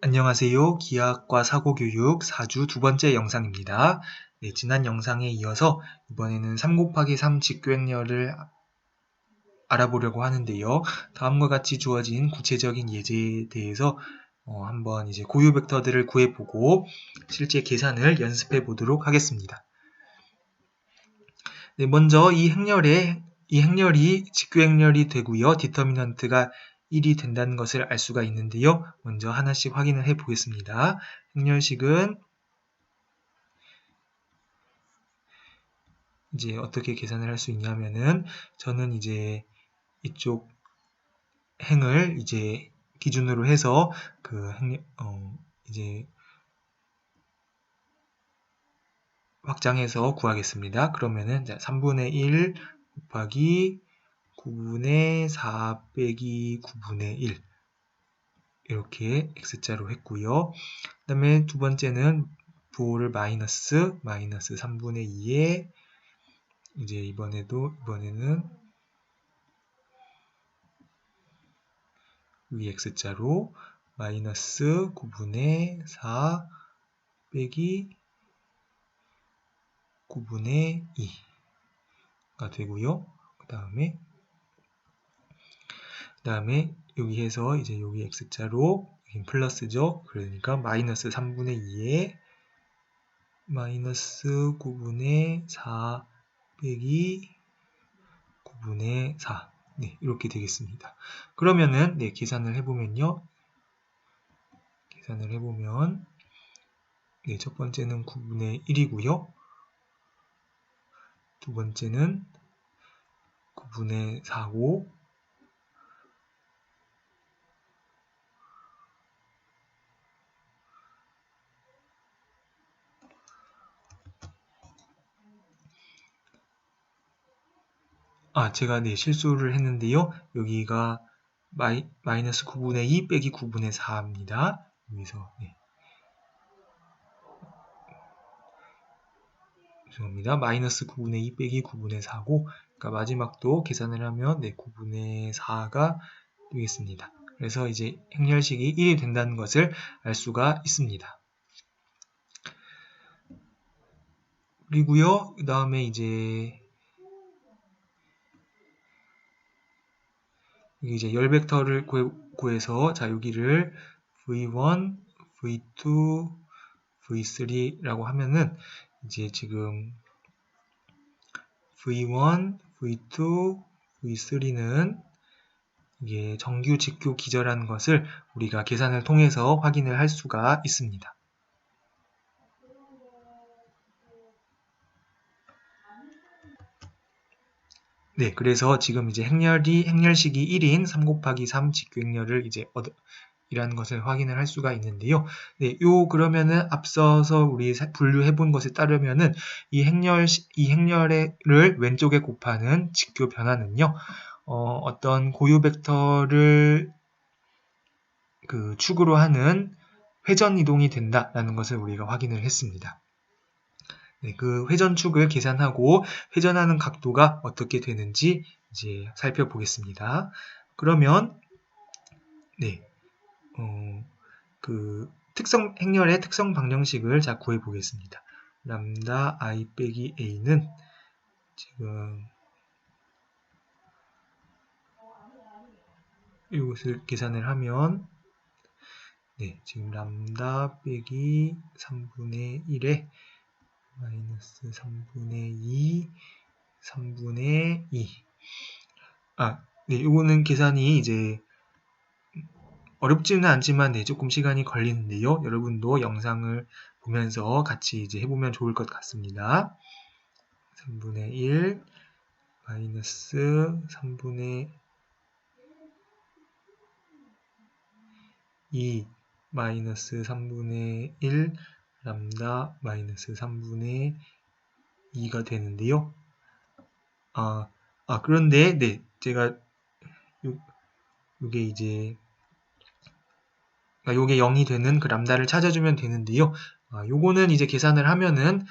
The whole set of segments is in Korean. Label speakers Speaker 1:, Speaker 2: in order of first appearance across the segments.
Speaker 1: 안녕하세요. 기하학과 사고교육 4주 두 번째 영상입니다. 네, 지난 영상에 이어서 이번에는 3 곱하기 3 직교행렬을 알아보려고 하는데요. 다음과 같이 주어진 구체적인 예제에 대해서 한번 이제 고유 벡터들을 구해보고 실제 계산을 연습해 보도록 하겠습니다. 네, 먼저 이 행렬이 직교행렬이 되고요. 디터미넌트가 1이 된다는 것을 알 수가 있는데요. 먼저 하나씩 확인을 해 보겠습니다. 행렬식은 이제 어떻게 계산을 할 수 있냐면은 저는 이제 이쪽 행을 이제 기준으로 해서 이제 확장해서 구하겠습니다. 그러면은 3분의 1 곱하기 9분의 4 빼기 9분의 1 이렇게 x자로 했고요. 그 다음에 두 번째는 부호를 마이너스 3분의 2에 이제 이번에는 위 x자로 마이너스 9분의 4 빼기 9분의 2가 되고요. 그 다음에 여기에서 이제 여기 x자로 플러스죠. 그러니까 마이너스 3분의 2에 마이너스 9분의 4 빼기 9분의 4 네, 이렇게 되겠습니다. 그러면은 네, 계산을 해보면 네, 첫 번째는 9분의 1이고요. 두 번째는 9분의 4고 제가 네, 실수를 했는데요. 여기가 마이너스 9분의 2 빼기 9분의 4입니다. 여기서 네. 죄송합니다. 마이너스 9분의 2 빼기 9분의 4고 그러니까 마지막도 계산을 하면 네, 9분의 4가 되겠습니다. 그래서 이제 행렬식이 1이 된다는 것을 알 수가 있습니다. 그리고요, 그 다음에 이제 열 벡터를 구해서 자 여기를 v1, v2, v3라고 하면은 이제 지금 v1, v2, v3는 이게 정규 직교 기저라는 것을 우리가 계산을 통해서 확인을 할 수가 있습니다. 네, 그래서 지금 이제 행렬식이 1인 3 곱하기 3 직교행렬을 이제 이라는 것을 확인을 할 수가 있는데요. 네, 그러면은 앞서서 우리 분류해 본 것에 따르면은 이 행렬을 왼쪽에 곱하는 직교 변화는요, 어떤 고유 벡터를 축으로 하는 회전 이동이 된다라는 것을 우리가 확인을 했습니다. 네, 그 회전축을 계산하고 회전하는 각도가 어떻게 되는지 이제 살펴보겠습니다. 그러면 네, 행렬의 특성 방정식을 자 구해 보겠습니다. 람다 i 빼기 a는 지금 이것을 계산을 하면 네, 지금 람다 빼기 3분의 1에 마이너스 3분의 2 3분의 2 네, 이거는 계산이 이제 어렵지는 않지만 네, 조금 시간이 걸리는데요. 여러분도 영상을 보면서 같이 이제 해보면 좋을 것 같습니다. 3분의 1 마이너스 3분의 2 마이너스 3분의 1 람다 마이너스 3분의 2가 되는데요. 그런데 네, 제가 요게 이제 요게 0이 되는 그 람다를 찾아주면 되는데요. 요거는 이제 계산을 하면은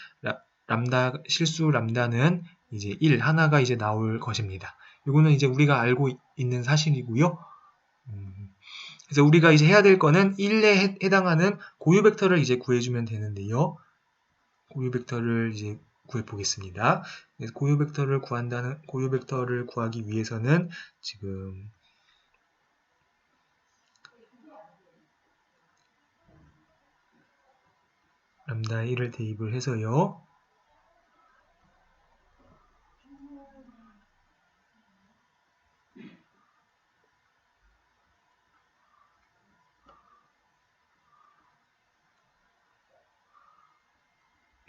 Speaker 1: 실수 람다는 이제 1 하나가 이제 나올 것입니다. 요거는 이제 우리가 알고 있는 사실이고요. 그래서 우리가 이제 해야 될 거는 1에 해당하는 고유 벡터를 이제 구해주면 되는데요. 고유 벡터를 이제 구해 보겠습니다. 고유 벡터를 구하기 위해서는 지금 람다 1을 대입을 해서요.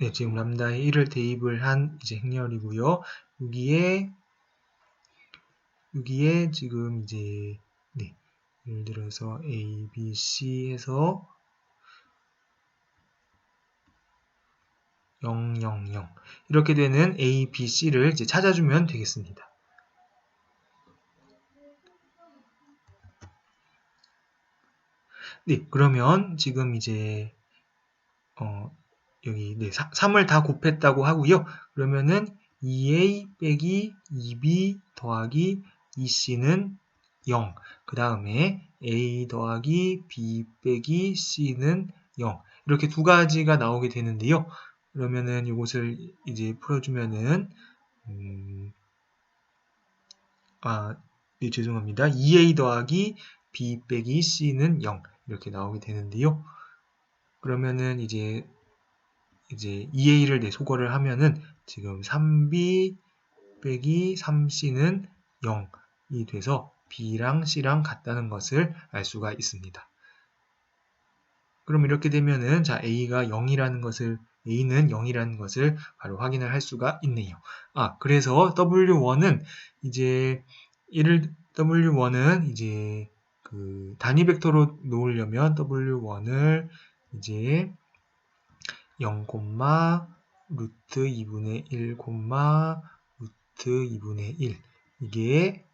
Speaker 1: 네, 지금 람다에 1을 대입을 한 이제 행렬이고요. 여기에 지금 이제 네, 예를 들어서 A, B, C 해서 0, 0, 0 이렇게 되는 A, B, C를 이제 찾아주면 되겠습니다. 네, 그러면 지금 이제 여기 네, 3을 다 곱했다고 하고요. 그러면은 2a 빼기 2b 더하기 2c는 0. 그 다음에 a 더하기 b 빼기 c는 0. 이렇게 두 가지가 나오게 되는데요. 그러면은 이것을 이제 풀어주면은 네, 죄송합니다. 2a 더하기 b 빼기 c는 0 이렇게 나오게 되는데요. 그러면은 이제 2a를 소거를 하면은 지금 3b 빼기 3c는 0이 돼서 b랑 c랑 같다는 것을 알 수가 있습니다. 그럼 이렇게 되면은 자 a는 0이라는 것을 바로 확인을 할 수가 있네요. 그래서 W1은 이제 그 단위 벡터로 놓으려면 W1을 이제 0, 루트 2분의 1, 루트 2분의 1 이게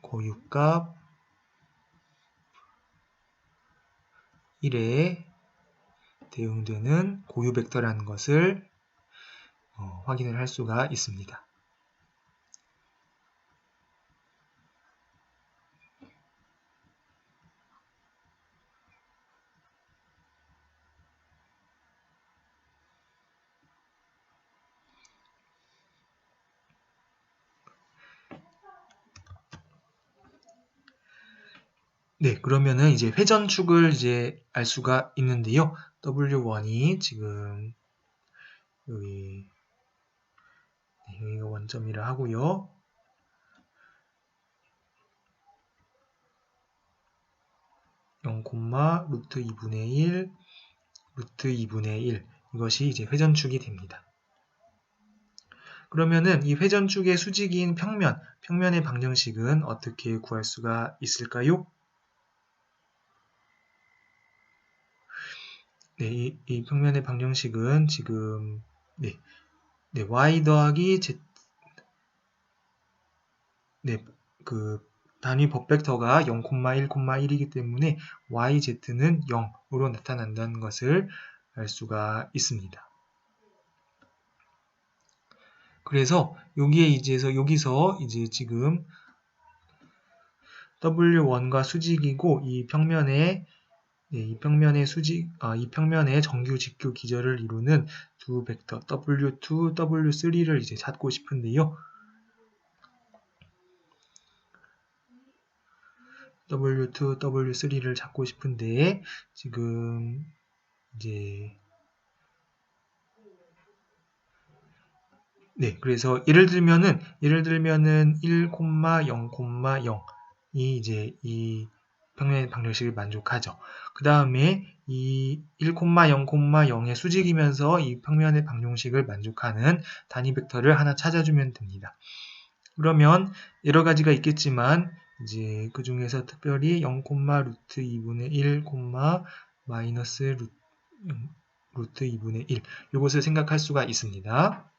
Speaker 1: 고유값 1에 대응되는 고유 벡터라는 것을 확인을 할 수가 있습니다. 네, 그러면은 이제 회전축을 이제 알 수가 있는데요. W1이 지금 여기가 원점이라 하고요. 0, 루트 2분의 1, 루트 2분의 1 이것이 이제 회전축이 됩니다. 그러면은 이 회전축의 수직인 평면의 방정식은 어떻게 구할 수가 있을까요? 네, 이 평면의 방정식은 지금 y 더하기 z 그 단위 법벡터가 0, 1, 1이기 때문에 yz는 0으로 나타난다는 것을 알 수가 있습니다. 그래서 여기서 이제 지금 W1과 수직이고 이 평면의 정규 직교 기절을 이루는 두 벡터 W2, W3를 이제 찾고 싶은데요. W2, W3를 찾고 싶은데 지금 이제 그래서 예를 들면은 1, 0, 0이 이제 이 평면의 방정식을 만족하죠. 그 다음에 이 1, 0, 0의 수직이면서 이 평면의 방정식을 만족하는 단위 벡터를 하나 찾아주면 됩니다. 그러면 여러 가지가 있겠지만 이제 그 중에서 특별히 0, 루트 2분의 1, 마이너스 루트 2분의 1 이것을 생각할 수가 있습니다.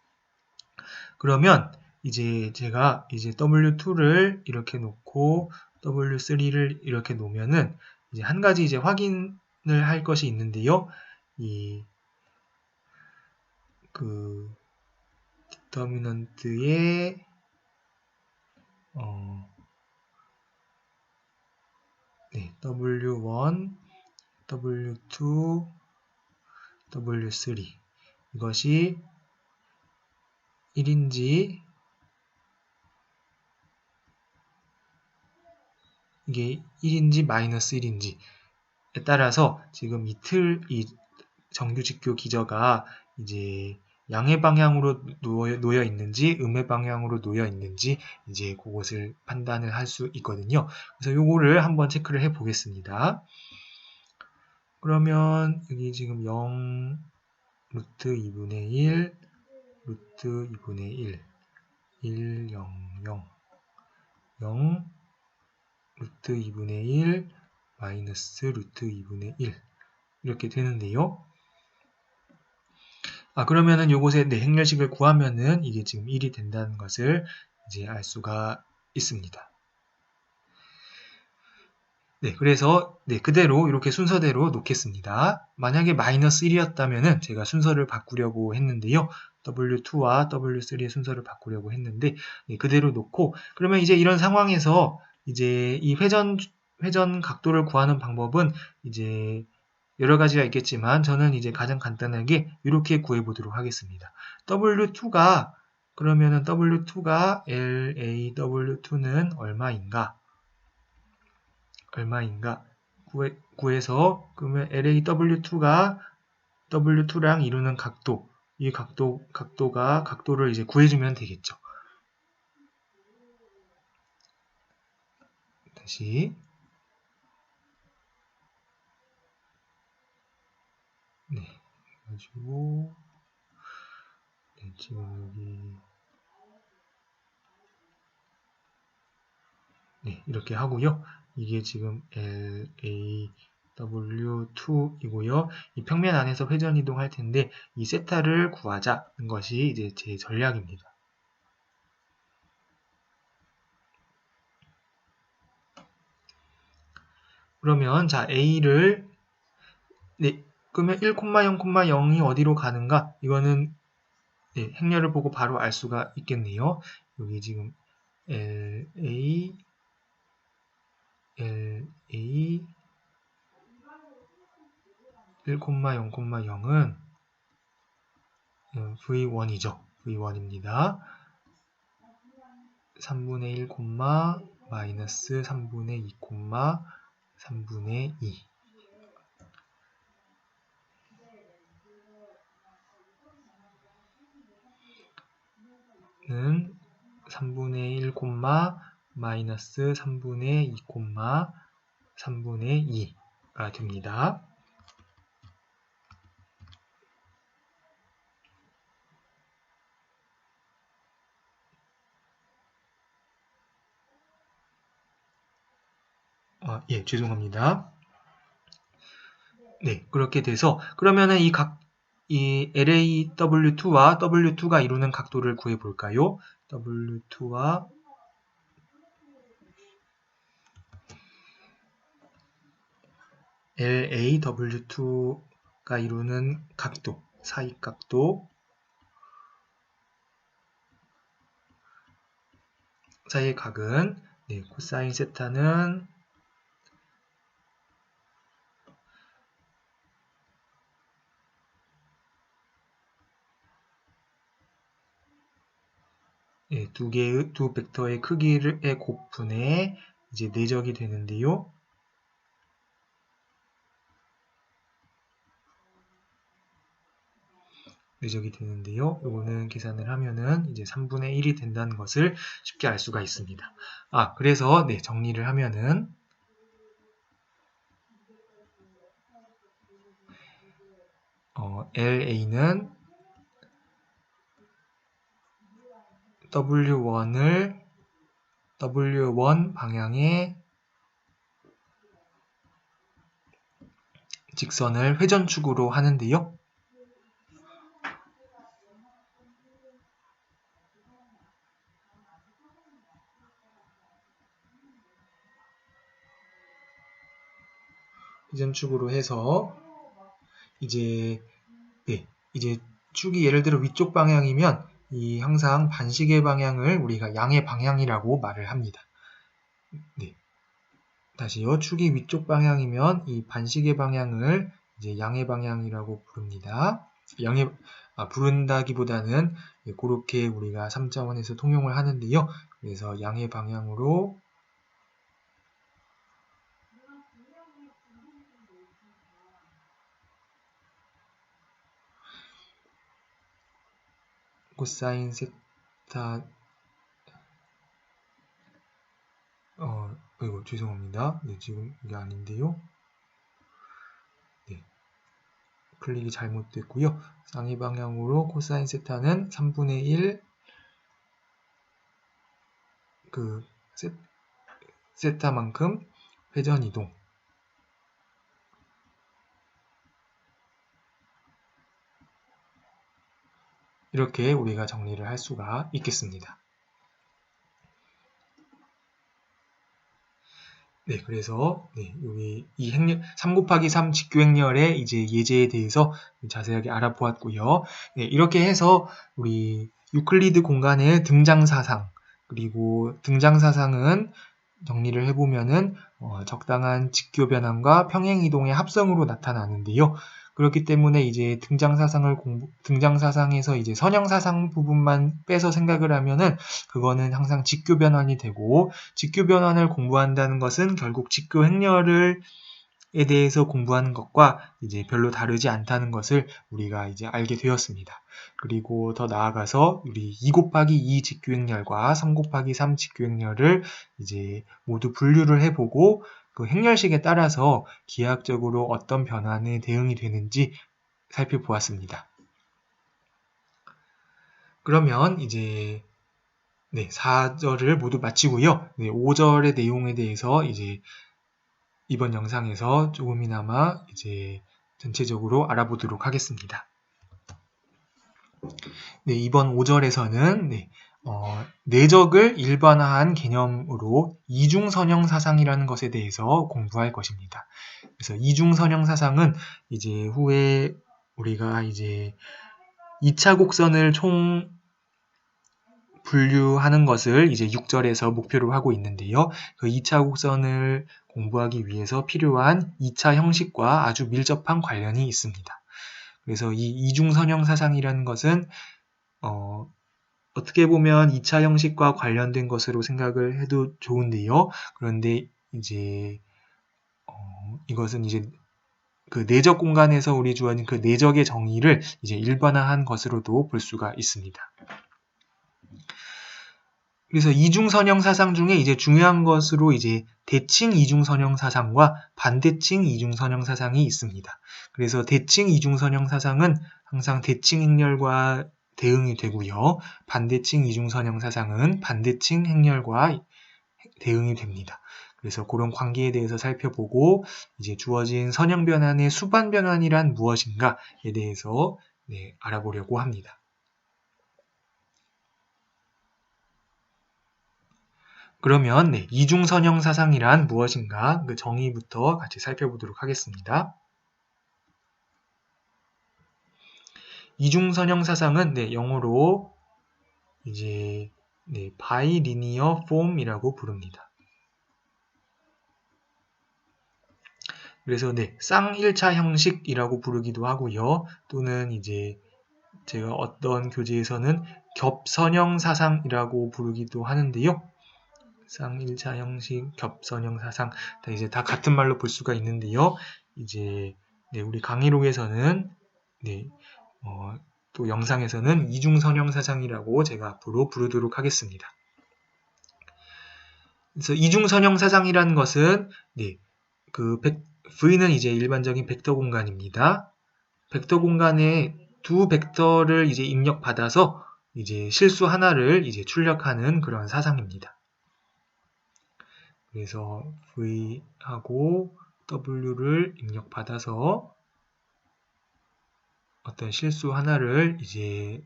Speaker 1: 그러면 이제 제가 W2를 이렇게 놓고 W3를 이렇게 놓으면은 이제 한 가지 이제 확인을 할 것이 있는데요. 그 디터미넌트의 W1, W2, W3 이것이 1인지 이게 1인지 마이너스 1인지에 따라서 지금 이 정규 직교 기저가 이제 양의 방향으로 놓여 있는지 음의 방향으로 놓여 있는지 이제 그것을 판단을 할 수 있거든요. 그래서 요거를 한번 체크를 해 보겠습니다. 그러면 여기 지금 0 루트 2분의 1 루트 2분의 1 1 0 0 0 루트 2분의 1 마이너스 루트 2분의 1 이렇게 되는데요. 그러면은 요것의 행렬식을 구하면은 이게 지금 1이 된다는 것을 이제 알 수가 있습니다. 네, 그래서 그대로 이렇게 순서대로 놓겠습니다. 만약에 마이너스 1이었다면은 제가 순서를 바꾸려고 했는데요. W2와 W3의 순서를 바꾸려고 했는데 그대로 놓고 그러면 이제 이런 상황에서 이제 이 회전 각도를 구하는 방법은 이제 여러 가지가 있겠지만 저는 이제 가장 간단하게 이렇게 구해 보도록 하겠습니다. W2가 그러면은 W2가 LAW2는 얼마인가 구해서 그러면 LAW2가 W2랑 이루는 각도 이 각도를 이제 구해주면 되겠죠. 다시 해가지고 지금 여기 이렇게 하고요. 이게 지금 LAW2이고요. 이 평면 안에서 회전 이동할 텐데 이 세타를 구하자는 것이 이제 제 전략입니다. 그러면 자 A를 그러면 1,0,0,0이 어디로 가는가? 이거는 행렬을 보고 바로 알 수가 있겠네요. 여기 지금 LA 1,0,0,0은 V1이죠. V1입니다. 3분의 1, 마이너스 3분의 2, 3분의 2 는 3분의 1, 마이너스 3분의 2, 3분의 2가 됩니다. 죄송합니다. 그렇게 돼서 그러면은 이 LAW2와 W2가 이루는 각도를 구해 볼까요? W2와 LAW2가 이루는 각도, 사이각도 사이의 각은 코사인 세타는 두 벡터의 크기의 곱분에 이제 내적이 되는데요. 이거는 계산을 하면은 이제 3분의 1이 된다는 것을 쉽게 알 수가 있습니다. 그래서 정리를 하면은 LA는 W1 방향의 직선을 회전축으로 하는데요. 회전축으로 해서 이제 축이 예를 들어 위쪽 방향이면 항상 반시계 방향을 우리가 양의 방향이라고 말을 합니다. 다시요. 축이 위쪽 방향이면 이 반시계 방향을 이제 양의 방향이라고 부릅니다. 부른다기보다는 그렇게 우리가 3차원에서 통용을 하는데요. 그래서 양의 방향으로 코사인 세타 이거 죄송합니다. 네, 지금 이게 아닌데요. 네, 클릭이 잘못됐고요. 상위 방향으로 코사인 세타는 3분의 1 그 세타만큼 회전 이동. 이렇게 우리가 정리를 할 수가 있겠습니다. 네, 그래서 여기 이 3 곱하기 3 직교행렬의 이제 예제에 대해서 자세하게 알아보았고요. 네, 이렇게 해서 우리 유클리드 공간의 등장사상, 그리고 등장사상은 정리를 해보면은 적당한 직교 변환과 평행 이동의 합성으로 나타나는데요. 그렇기 때문에 이제 등장사상에서 이제 선형사상 부분만 빼서 생각을 하면은 그거는 항상 직교 변환이 되고, 직교 변환을 공부한다는 것은 결국 직교 행렬을 에 대해서 공부하는 것과 이제 별로 다르지 않다는 것을 우리가 이제 알게 되었습니다. 그리고 더 나아가서 우리 2 곱하기 2 직교행렬과 3 곱하기 3 직교행렬을 이제 모두 분류를 해보고 그 행렬식에 따라서 기하학적으로 어떤 변환에 대응이 되는지 살펴보았습니다. 그러면 이제 4절을 모두 마치고요. 5절의 내용에 대해서 이제 이번 영상에서 조금이나마 이제 전체적으로 알아보도록 하겠습니다. 이번 5절에서는 내적을 일반화한 개념으로 이중선형 사상이라는 것에 대해서 공부할 것입니다. 그래서 이중선형 사상은 이제 후에 우리가 이제 2차 곡선을 총 분류하는 것을 이제 6절에서 목표로 하고 있는데요. 그 2차 곡선을 공부하기 위해서 필요한 2차 형식과 아주 밀접한 관련이 있습니다. 그래서 이 이중선형 사상이라는 것은 어떻게 보면 2차 형식과 관련된 것으로 생각을 해도 좋은데요. 그런데 이제 이것은 이제 그 내적 공간에서 우리 주어진 그 내적의 정의를 이제 일반화한 것으로도 볼 수가 있습니다. 그래서 이중선형 사상 중에 이제 중요한 것으로 이제 대칭 이중선형 사상과 반대칭 이중선형 사상이 있습니다. 그래서 대칭 이중선형 사상은 항상 대칭 행렬과 대응이 되고요. 반대칭 이중선형 사상은 반대칭 행렬과 대응이 됩니다. 그래서 그런 관계에 대해서 살펴보고 이제 주어진 선형 변환의 수반 변환이란 무엇인가에 대해서 알아보려고 합니다. 그러면 이중선형 사상이란 무엇인가 그 정의부터 같이 살펴보도록 하겠습니다. 이중선형 사상은 영어로 이제 바이리니어 폼이라고 부릅니다. 그래서 쌍1차 형식이라고 부르기도 하고요. 또는 이제 제가 어떤 교재에서는 겹선형 사상이라고 부르기도 하는데요. 쌍1차 형식, 겹선형 사상, 이제 다 같은 말로 볼 수가 있는데요. 이제 우리 강의록에서는 또 영상에서는 이중선형 사상이라고 제가 앞으로 부르도록 하겠습니다. 그래서 이중선형 사상이라는 것은 V는 이제 일반적인 벡터 공간입니다. 벡터 공간에 두 벡터를 이제 입력받아서 이제 실수 하나를 이제 출력하는 그런 사상입니다. 그래서 V하고 W를 입력받아서 어떤 실수 하나를 이제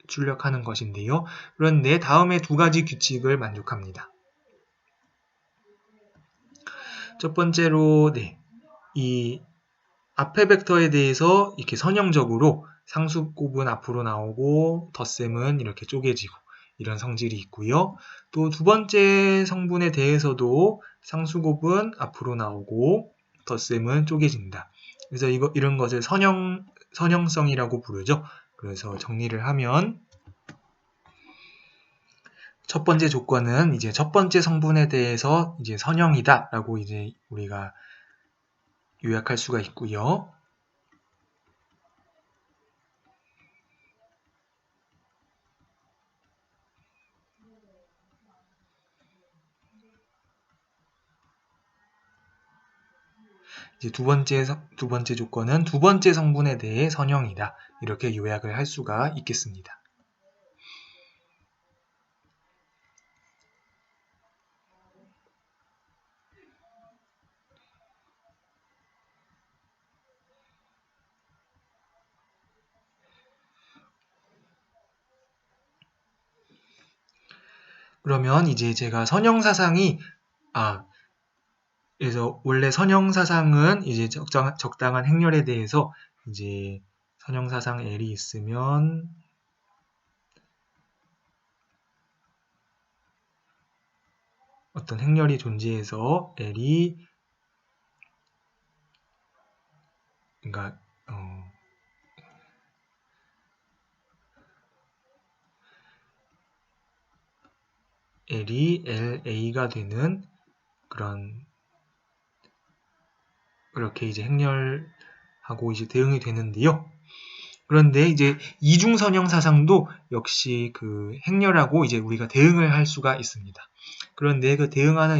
Speaker 1: 출력하는 것인데요. 그런데 다음에 두 가지 규칙을 만족합니다. 첫 번째로 이 앞에 벡터에 대해서 이렇게 선형적으로 상수곱은 앞으로 나오고 덧셈은 이렇게 쪼개지고 이런 성질이 있고요. 또 두 번째 성분에 대해서도 상수곱은 앞으로 나오고 덧셈은 쪼개진다. 그래서 이런 것을 선형성이라고 부르죠. 그래서 정리를 하면 첫 번째 조건은 이제 첫 번째 성분에 대해서 이제 선형이다라고 이제 우리가 요약할 수가 있고요. 이제 두 번째 조건은 두 번째 성분에 대해 선형이다. 이렇게 요약을 할 수가 있겠습니다. 그러면 이제 제가 선형사상이 그래서 원래 선형사상은 이제 적당한 행렬에 대해서 이제 선형사상 L이 있으면 어떤 행렬이 존재해서 L이 그러니까 L이 LA가 되는 그렇게 이제 행렬하고 이제 대응이 되는데요. 그런데 이제 이중선형 사상도 역시 그 행렬하고 이제 우리가 대응을 할 수가 있습니다. 그런데 그 대응하는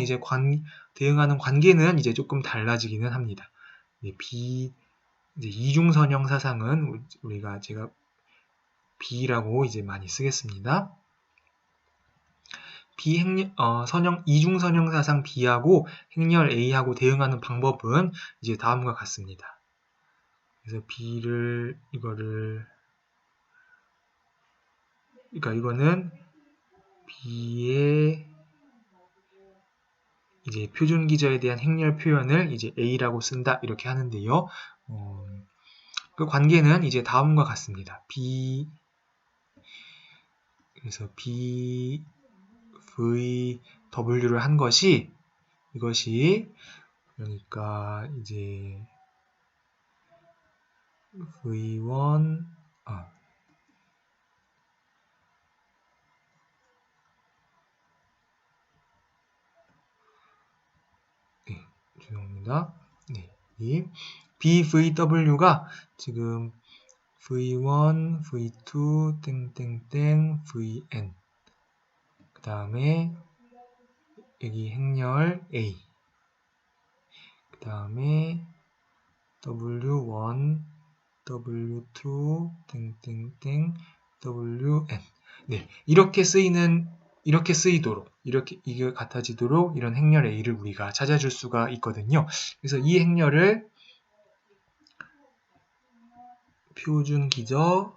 Speaker 1: 관계는 이제 조금 달라지기는 합니다. 이제 이중선형 사상은 제가 B라고 이제 많이 쓰겠습니다. 이중선형 사상 B하고 행렬 A하고 대응하는 방법은 이제 다음과 같습니다. 그래서 이거는 B의 이제 표준 기저에 대한 행렬 표현을 이제 A라고 쓴다 이렇게 하는데요. 그 관계는 이제 다음과 같습니다. 그래서 BVW를 한 이것이 그러니까 이제 V1 죄송합니다. 이 BVW가 지금 V1, V2, 땡땡땡, VN 그 다음에 여기 행렬 A 그 다음에 W1, W2, 땡땡땡, WN 이렇게 쓰이도록 이게 같아지도록 이런 행렬 A를 우리가 찾아줄 수가 있거든요. 그래서 이 행렬을 표준 기저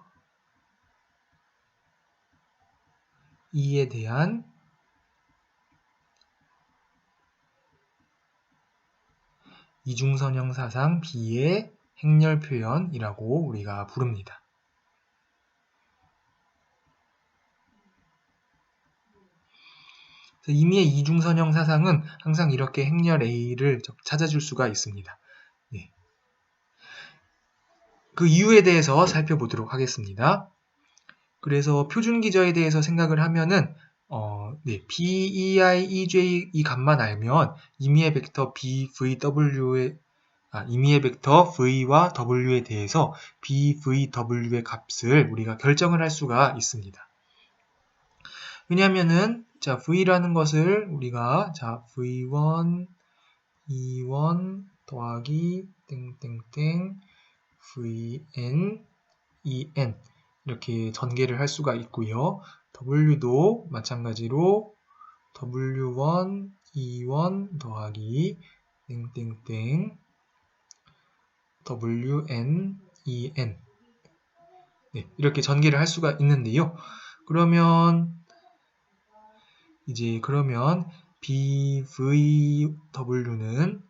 Speaker 1: E에 대한 이중선형 사상 B의 행렬 표현이라고 우리가 부릅니다. 이미의 이중선형 사상은 항상 이렇게 행렬 A를 찾아줄 수가 있습니다. 그 이유에 대해서 살펴보도록 하겠습니다. 그래서 표준 기저에 대해서 생각을 하면은 BEI, EJ 이 값만 알면 임의의 벡터 임의의 벡터 V와 W에 대해서 BVW의 값을 우리가 결정을 할 수가 있습니다. 왜냐하면은 V라는 것을 우리가 V1, E1 더하기 땡땡땡 VN, EN 이렇게 전개를 할 수가 있고요. W도 마찬가지로 W1, E1 더하기 땡땡땡 WN, EN 이렇게 전개를 할 수가 있는데요. 그러면 BVW는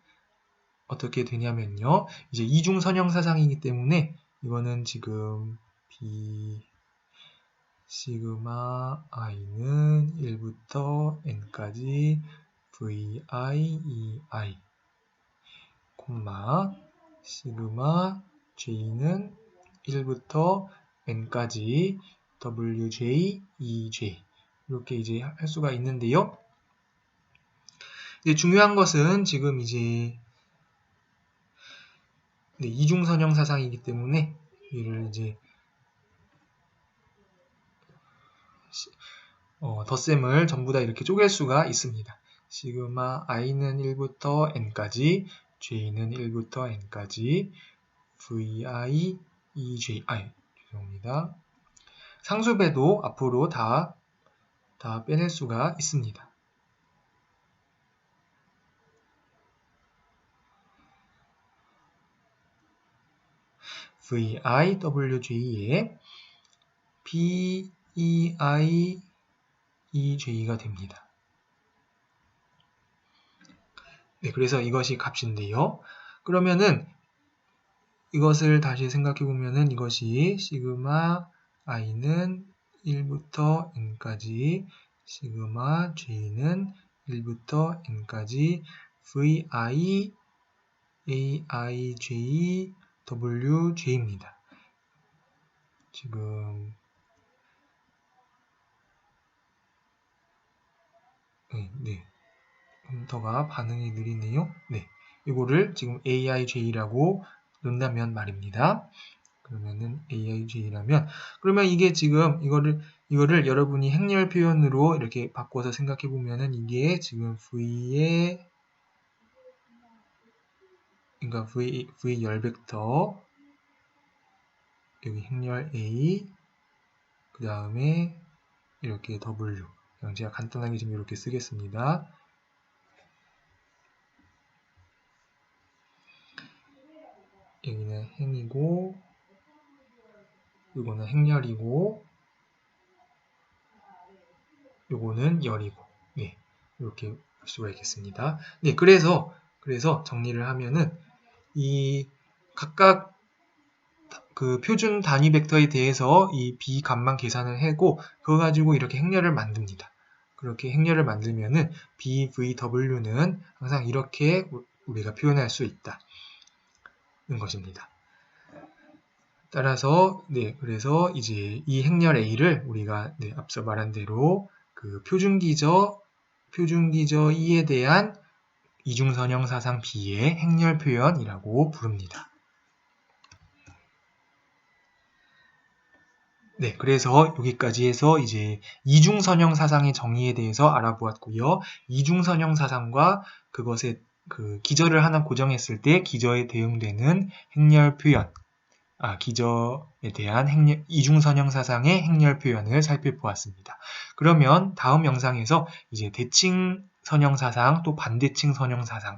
Speaker 1: 어떻게 되냐면요. 이제 이중선형 사상이기 때문에 이거는 지금 시그마 i는 1부터 n까지 vi, ei, 콤마 시그마 j는 1부터 n까지 wj, ej 이렇게 이제 할 수가 있는데요. 이제 중요한 것은 지금 이제 이중선형 사상이기 때문에 이를 이제 덧셈을 전부 다 이렇게 쪼갤 수가 있습니다. 시그마 i는 1부터 n까지, j는 1부터 n까지, vi, ej, 죄송합니다. 상수배도 앞으로 다 빼낼 수가 있습니다. vi, wj에 p, ei, ej가 됩니다. 네, 그래서 이것이 값인데요. 그러면은 이것을 다시 생각해 보면은 이것이 시그마 i는 1부터 n까지, 시그마 j는 1부터 n까지, vi, aij, wj입니다. 지금 네. 컴퓨터가 반응이 느리네요. 네. 이거를 지금 aij라고 놓는다면 말입니다. 그러면은 aij라면 그러면 이게 지금 이거를 여러분이 행렬 표현으로 이렇게 바꿔서 생각해 보면은 이게 지금 v의 그러니까 v 열 벡터 여기 행렬 a 그 다음에 이렇게 w 그냥 제가 간단하게 지금 이렇게 쓰겠습니다. 여기는 행이고 이거는 행렬이고 요거는 열이고 네, 이렇게 볼 수가 있겠습니다. 네, 그래서 정리를 하면은 이 각각 그 표준 단위 벡터에 대해서 이 b 값만 계산을 하고 그거 가지고 이렇게 행렬을 만듭니다. 그렇게 행렬을 만들면은 bvw는 항상 이렇게 우리가 표현할 수 있다는 것입니다. 따라서 그래서 이제 이 행렬 a를 우리가 앞서 말한 대로 그 표준기저 E에 대한 이중선형 사상 B의 행렬 표현이라고 부릅니다. 네, 그래서 여기까지 해서 이제 이중선형 사상의 정의에 대해서 알아보았고요. 이중선형 사상과 그것의 그 기저를 하나 고정했을 때 기저에 대응되는 행렬 표현, 기저에 대한 이중선형 사상의 행렬 표현을 살펴보았습니다. 그러면 다음 영상에서 이제 대칭 선형 사상 또 반대칭 선형 사상,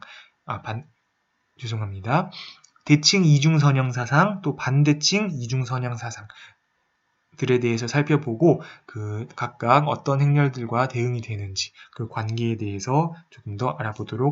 Speaker 1: 죄송합니다. 대칭 이중선형 사상 또 반대칭 이중선형 사상들에 대해서 살펴보고 그 각각 어떤 행렬들과 대응이 되는지 그 관계에 대해서 조금 더 알아보도록